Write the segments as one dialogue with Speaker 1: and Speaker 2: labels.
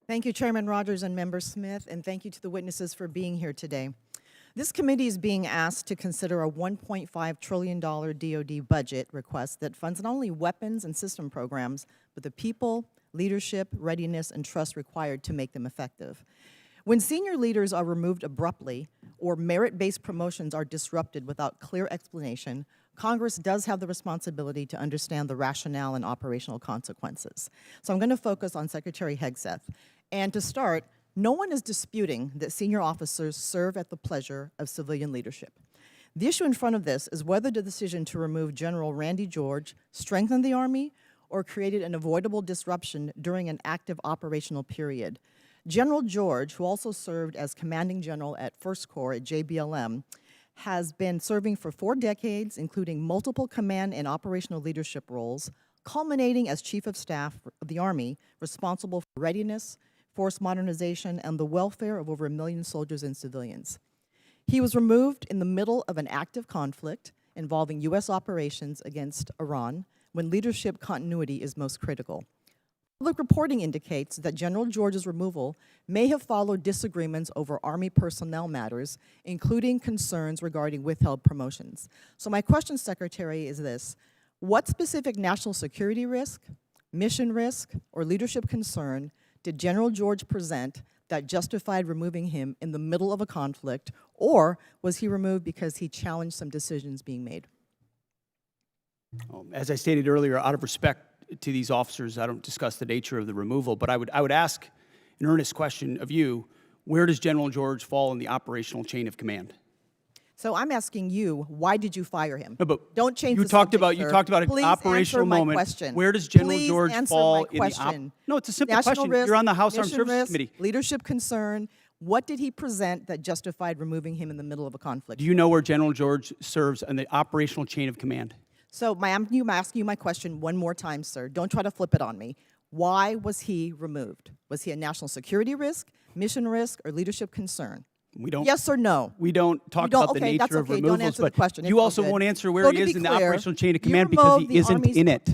Speaker 1: Thank you, Chairman Rogers and Member Smith, and thank you to the witnesses for being here today. This committee is being asked to consider a $1.5 trillion DoD budget request that funds not only weapons and system programs, but the people, leadership, readiness, and trust required to make them effective. When senior leaders are removed abruptly or merit-based promotions are disrupted without clear explanation, Congress does have the responsibility to understand the rationale and operational consequences. So I'm going to focus on Secretary Hegseth. And to start, no one is disputing that senior officers serve at the pleasure of civilian leadership. The issue in front of this is whether the decision to remove General Randy George strengthened the Army or created an avoidable disruption during an active operational period. General George, who also served as commanding general at 1st Corps at JBLM, has been serving for 4 decades, including multiple command and operational leadership roles, culminating as Chief of Staff of the Army, responsible for readiness, force modernization, and the welfare of over 1 million soldiers and civilians. He was removed in the middle of an active conflict involving U.S. operations against Iran, when leadership continuity is most critical. Public reporting indicates that General George's removal may have followed disagreements over Army personnel matters, including concerns regarding withheld promotions. So my question, Secretary, is this: what specific national security risk, mission risk, or leadership concern did General George present that justified removing him in the middle of a conflict, or was he removed because he challenged some decisions being made?
Speaker 2: As I stated earlier, out of respect to these officers, I don't discuss the nature of the removal, but I would ask an earnest question of you: where does General George fall in the operational chain of command?
Speaker 1: So I'm asking you, why did you fire him?
Speaker 2: No, but
Speaker 1: don't change
Speaker 2: you
Speaker 1: the
Speaker 2: talked
Speaker 1: subject,
Speaker 2: about
Speaker 1: sir.
Speaker 2: you talked about an
Speaker 1: Please
Speaker 2: operational
Speaker 1: answer my
Speaker 2: moment.
Speaker 1: Question.
Speaker 2: Where does General
Speaker 1: Please
Speaker 2: George
Speaker 1: answer
Speaker 2: fall
Speaker 1: my
Speaker 2: in
Speaker 1: question.
Speaker 2: No, it's a simple
Speaker 1: National
Speaker 2: question.
Speaker 1: Risk,
Speaker 2: You're on the House Armed
Speaker 1: mission
Speaker 2: Services
Speaker 1: risk,
Speaker 2: Committee.
Speaker 1: Leadership concern. What did he present that justified removing him in the middle of a conflict?
Speaker 2: Do you know where General George serves in the operational chain of command?
Speaker 1: So I'm asking you my question one more time, sir. Don't try to flip it on me. Why was he removed? Was he a national security risk, mission risk, or leadership concern?
Speaker 2: We don't.
Speaker 1: Yes or no?
Speaker 2: We don't talk about the nature of
Speaker 1: okay.
Speaker 2: removals,
Speaker 1: Don't answer
Speaker 2: but
Speaker 1: the question.
Speaker 2: you also won't answer where he is in the operational chain of command because he isn't in it.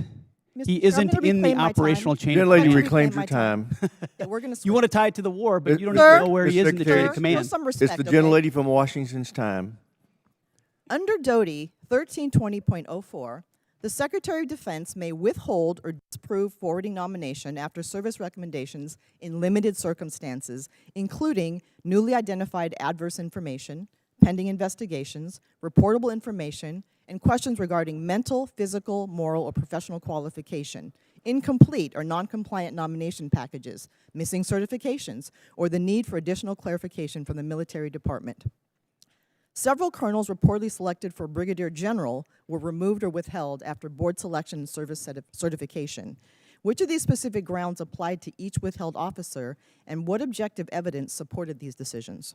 Speaker 2: He isn't in the operational chain of command.
Speaker 3: Gentlelady reclaimed your time.
Speaker 1: Yeah, we're gonna
Speaker 2: You want to tie it to the war, but you don't
Speaker 1: Sir,
Speaker 2: even know where he is in the chain of command.
Speaker 1: Show some respect,
Speaker 3: It's the
Speaker 1: okay?
Speaker 3: gentlelady from Washington's time.
Speaker 1: Under DoD 1320.04, the Secretary of Defense may withhold or disapprove forwarding nomination after service recommendations in limited circumstances, including newly identified adverse information, pending investigations, reportable information, and questions regarding mental, physical, moral, or professional qualification, incomplete or non-compliant nomination packages, missing certifications, or the need for additional clarification from the military department. Several colonels reportedly selected for Brigadier General were removed or withheld after board selection and service certification. Which of these specific grounds applied to each withheld officer, and what objective evidence supported these decisions?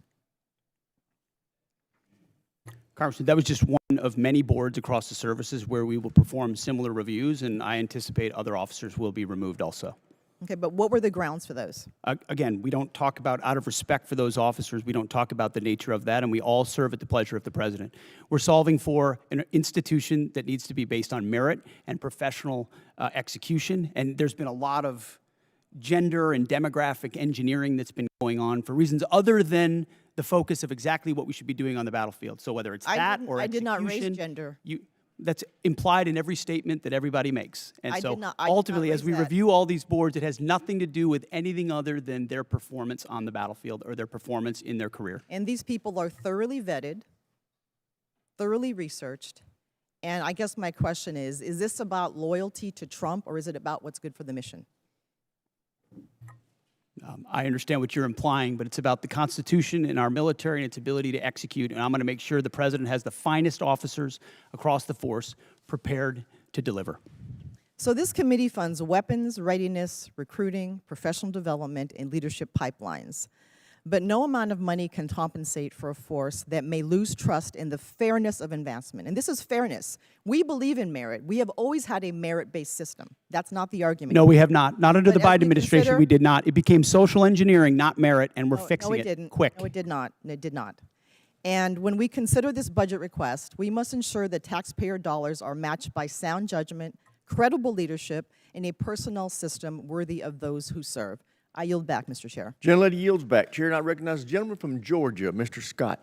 Speaker 2: Congressman, that was just one of many boards across the services where we will perform similar reviews, and I anticipate other officers will be removed also.
Speaker 1: Okay, but what were the grounds for those?
Speaker 2: Again, we don't talk about, out of respect for those officers, we don't talk about the nature of that, and we all serve at the pleasure of the President. We're solving for an institution that needs to be based on merit and professional execution, and there's been a lot of gender and demographic engineering that's been going on for reasons other than the focus of exactly what we should be doing on the battlefield. So whether it's that or execution.
Speaker 1: I did not raise gender.
Speaker 2: That's implied in every statement that everybody makes. And
Speaker 1: I
Speaker 2: so
Speaker 1: did not
Speaker 2: ultimately, as we
Speaker 1: raise that.
Speaker 2: review all these boards, it has nothing to do with anything other than their performance on the battlefield or their performance in their career.
Speaker 1: And these people are thoroughly vetted, thoroughly researched, and I guess my question is this about loyalty to Trump, or is it about what's good for the mission?
Speaker 2: I understand what you're implying, but it's about the Constitution and our military and its ability to execute, and I'm going to make sure the President has the finest officers across the force prepared to deliver.
Speaker 1: So this committee funds weapons, readiness, recruiting, professional development, and leadership pipelines. But no amount of money can compensate for a force that may lose trust in the fairness of advancement. And this is fairness. We believe in merit. We have always had a merit-based system. That's not the argument.
Speaker 2: No, we have not. Not under the
Speaker 1: But as
Speaker 2: Biden
Speaker 1: we
Speaker 2: administration,
Speaker 1: consider-
Speaker 2: we did not. It became social engineering, not merit, and we're fixing
Speaker 1: it didn't.
Speaker 2: quick.
Speaker 1: No, it did not. It did not. And when we consider this budget request, we must ensure that taxpayer dollars are matched by sound judgment, credible leadership, and a personnel system worthy of those who serve. I yield back, Mr. Chair.
Speaker 3: Gentlelady yields back. Chair now recognizes the gentleman from Georgia, Mr. Scott.